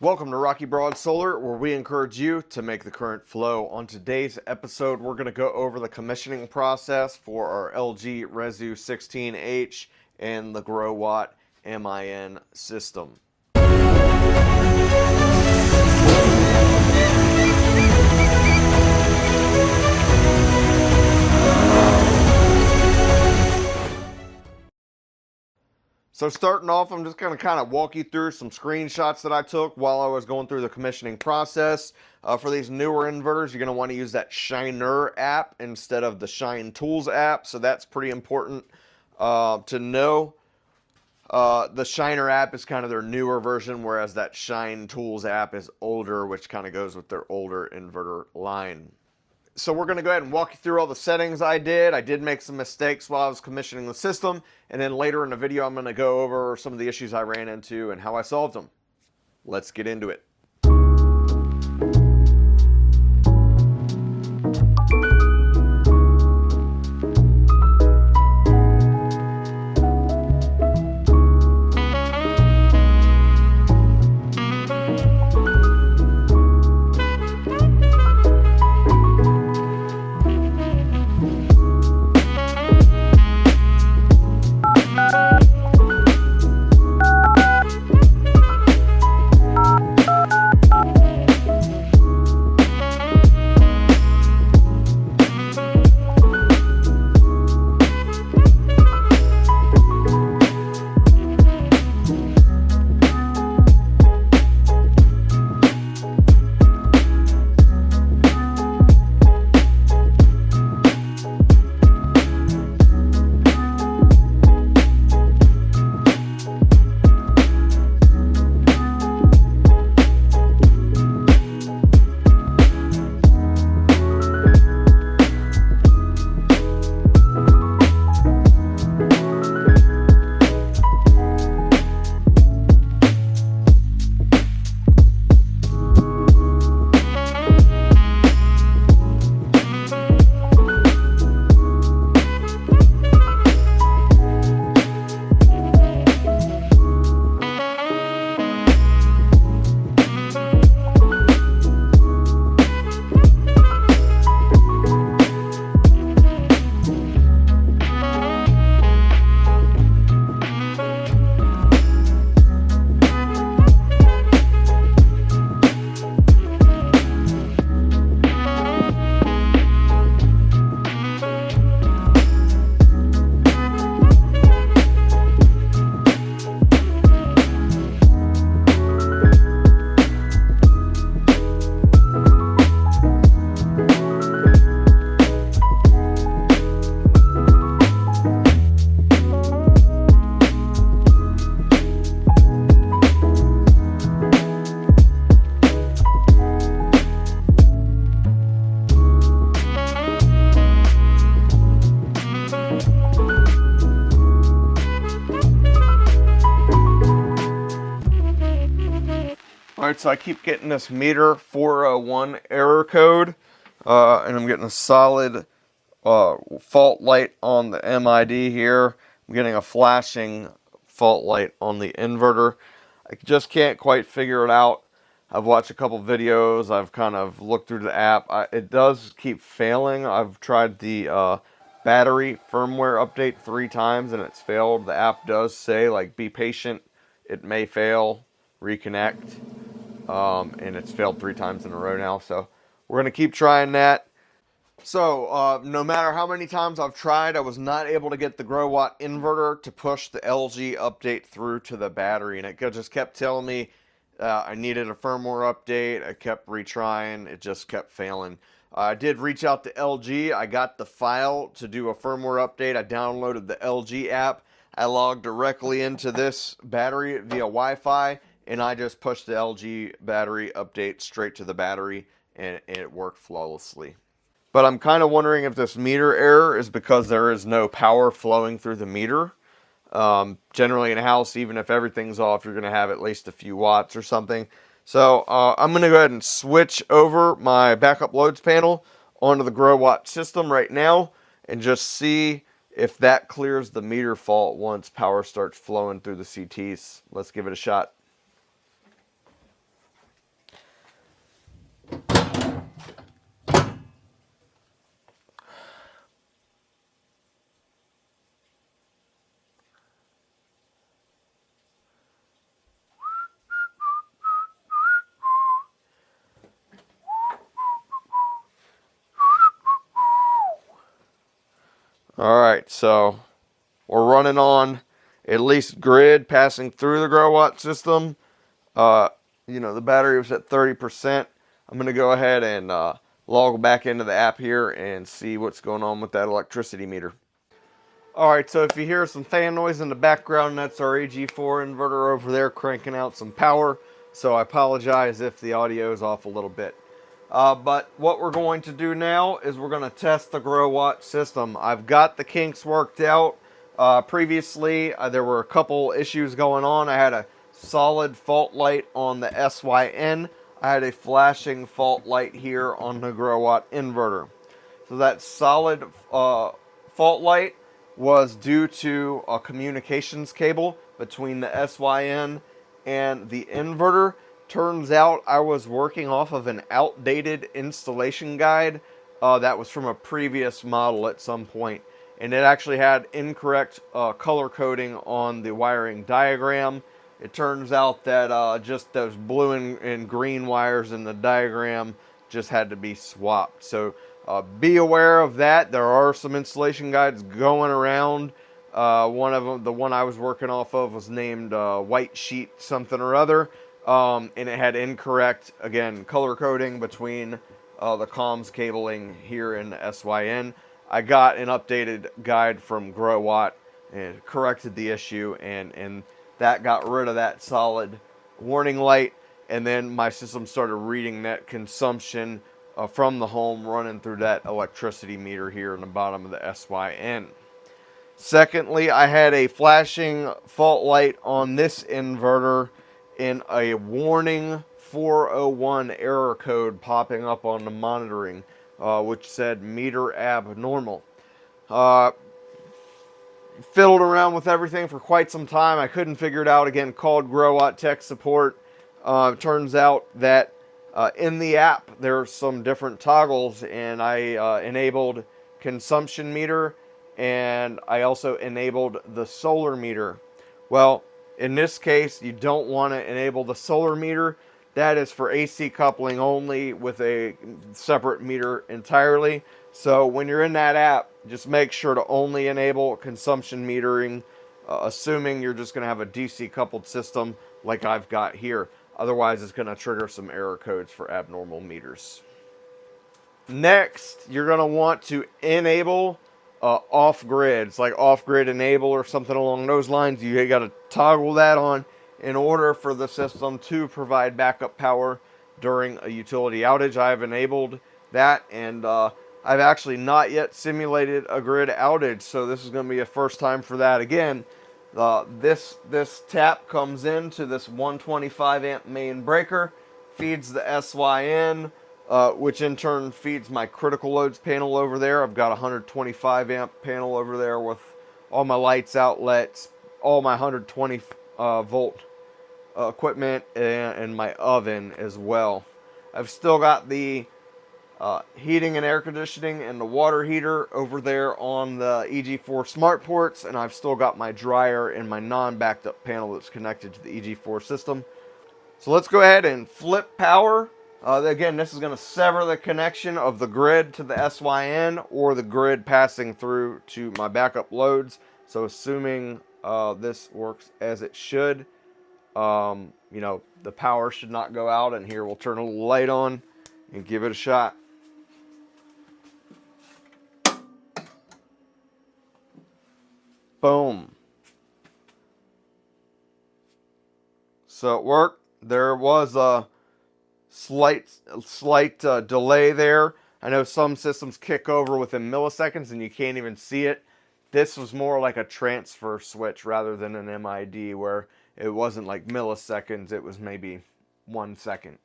Welcome to Rocky Broad Solar, where we encourage you to make the current flow. On today's episode, we're going to go over the commissioning process for our LG RESU16H and the Growatt MIN system. So starting off, I'm just going to kind of walk you through some screenshots that I took while I was going through the commissioning process. For these newer inverters, you're going to want to use that Shiner app instead of the Shine Tools app. So that's pretty important to know. The Shiner app is kind of their newer version, whereas that Shine Tools app is older, which kind of goes with their older inverter line. So we're going to go ahead and walk you through all the settings I did. I did make some mistakes while I was commissioning the system, and then later in the video I'm going to go over some of the issues I ran into and how I solved them. Let's get into it. Alright, so I keep getting this meter 401 error code, and I'm getting a solid fault light on the MID here. I'm getting a flashing fault light on the inverter. I just can't quite figure it out. I've watched a couple videos, I've kind of looked through the app. It does keep failing. I've tried the battery firmware update 3 times and it's failed. The app does say, like, be patient, it may fail, reconnect. And it's failed 3 times in a row now, so we're going to keep trying that. So no matter how many times I've tried, I was not able to get the Growatt inverter to push the LG update through to the battery, and it just kept telling me I needed a firmware update. I kept retrying, it just kept failing. I did reach out to LG. I got the file to do a firmware update. I downloaded the LG app. I logged directly into this battery via Wi-Fi, and I just pushed the LG battery update straight to the battery, and it worked flawlessly. But I'm kind of wondering if this meter error is because there is no power flowing through the meter. Generally in a house, even if everything's off, you're going to have at least a few watts or something. So I'm going to go ahead and switch over my backup loads panel onto the Growatt system right now and just see if that clears the meter fault once power starts flowing through the CTs. Let's give it a shot. Alright, so we're running on at least grid passing through the Growatt system. The battery was at 30%. I'm going to go ahead and log back into the app here and see what's going on with that electricity meter. Alright, so if you hear some fan noise in the background, that's our AG4 inverter over there cranking out some power. So I apologize if the audio is off a little bit. But what we're going to do now is we're going to test the Growatt system. I've got the kinks worked out. Previously, there were a couple issues going on. I had a solid fault light on the SYN. I had a flashing fault light here on the Growatt inverter. So that solid fault light was due to a communications cable between the SYN and the inverter. Turns out I was working off of an outdated installation guide that was from a previous model at some point. And it actually had incorrect color coding on the wiring diagram. It turns out that just those blue and green wires in the diagram just had to be swapped. So be aware of that. There are some installation guides going around. One of them, the one I was working off of, was named White Sheet something or other. And it had incorrect, again, color coding between the comms cabling here in the SYN. I got an updated guide from Growatt and corrected the issue, and that got rid of that solid warning light. And then my system started reading net consumption from the home running through that electricity meter here in the bottom of the SYN. Secondly, I had a flashing fault light on this inverter in a warning 401 error code popping up on the monitoring, which said meter abnormal. Fiddled around with everything for quite some time. I couldn't figure it out. Again, called Growatt tech support. Turns out that in the app there are some different toggles, and I enabled consumption meter, and I also enabled the solar meter. Well, in this case, you don't want to enable the solar meter. That is for AC coupling only with a separate meter entirely. So when you're in that app, just make sure to only enable consumption metering, assuming you're just going to have a DC coupled system like I've got here. Otherwise, it's going to trigger some error codes for abnormal meters. Next, you're going to want to enable off-grid. It's like off-grid enable or something along those lines. You got to toggle that on in order for the system to provide backup power during a utility outage. I've enabled that, and I've actually not yet simulated a grid outage, so this is going to be a first time for that. Again, this tap comes into this 125 amp main breaker, feeds the SYN, which in turn feeds my critical loads panel over there. I've got a 125 amp panel over there with all my lights, outlets, all my 120 volt equipment, and my oven as well. I've still got the heating and air conditioning and the water heater over there on the EG4 smart ports, and I've still got my dryer and my non-backed up panel that's connected to the EG4 system. So let's go ahead and flip power. Again, this is going to sever the connection of the grid to the SYN or the grid passing through to my backup loads. So assuming this works as it should, the power should not go out, and here we'll turn a little light on and give it a shot. Boom. So it worked. There was a slight delay there. I know some systems kick over within milliseconds and you can't even see it. This was more like a transfer switch rather than an MID, where it wasn't like milliseconds. It was maybe 1 second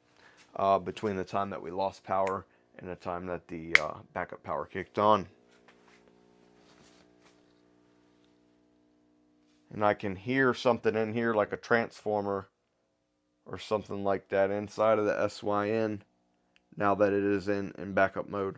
between the time that we lost power and the time that the backup power kicked on. And I can hear something in here like a transformer or something like that inside of the SYN now that it is in backup mode.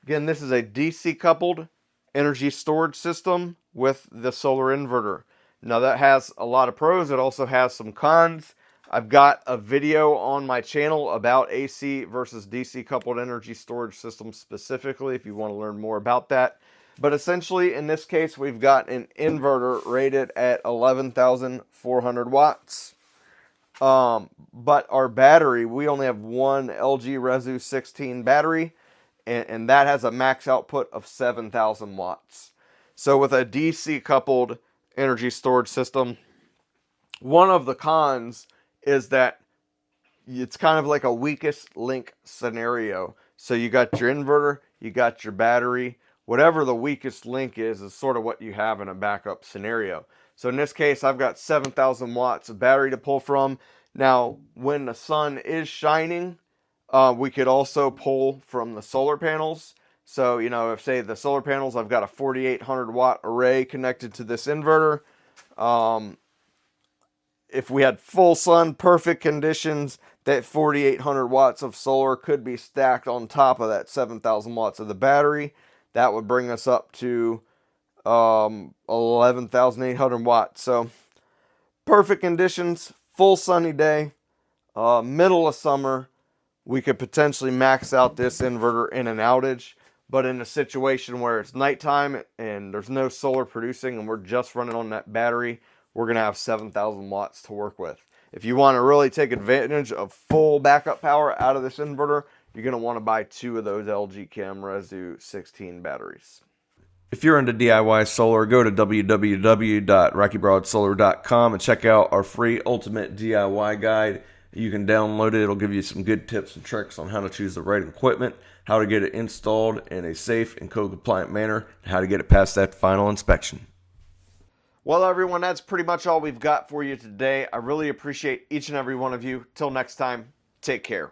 Again, this is a DC coupled energy storage system with the solar inverter. Now that has a lot of pros. It also has some cons. I've got a video on my channel about AC versus DC coupled energy storage systems specifically if you want to learn more about that. But essentially, in this case, we've got an inverter rated at 11,400 watts. But our battery, we only have one LG RESU 16 battery, and that has a max output of 7,000 watts. So with a DC coupled energy storage system, one of the cons is that it's kind of like a weakest link scenario. So you got your inverter, you got your battery. Whatever the weakest link is sort of what you have in a backup scenario. So in this case, I've got 7,000 watts of battery to pull from. Now, when the sun is shining, we could also pull from the solar panels. So, you know, if say the solar panels, I've got a 4,800 watt array connected to this inverter. If we had full sun, perfect conditions, that 4,800 watts of solar could be stacked on top of that 7,000 watts of the battery. That would bring us up to 11,800 watts. So perfect conditions, full sunny day, middle of summer, we could potentially max out this inverter in an outage. But in a situation where it's nighttime and there's no solar producing and we're just running on that battery, we're going to have 7,000 watts to work with. If you want to really take advantage of full backup power out of this inverter, you're going to want to buy 2 of those LG Chem RESU 16 batteries. If you're into DIY solar, go to www.rockybroadsolar.com and check out our free Ultimate DIY Guide. You can download it. It'll give you some good tips and tricks on how to choose the right equipment, how to get it installed in a safe and code-compliant manner, and how to get it past that final inspection. Well, everyone, that's pretty much all we've got for you today. I really appreciate each and every one of you. Till next time, take care.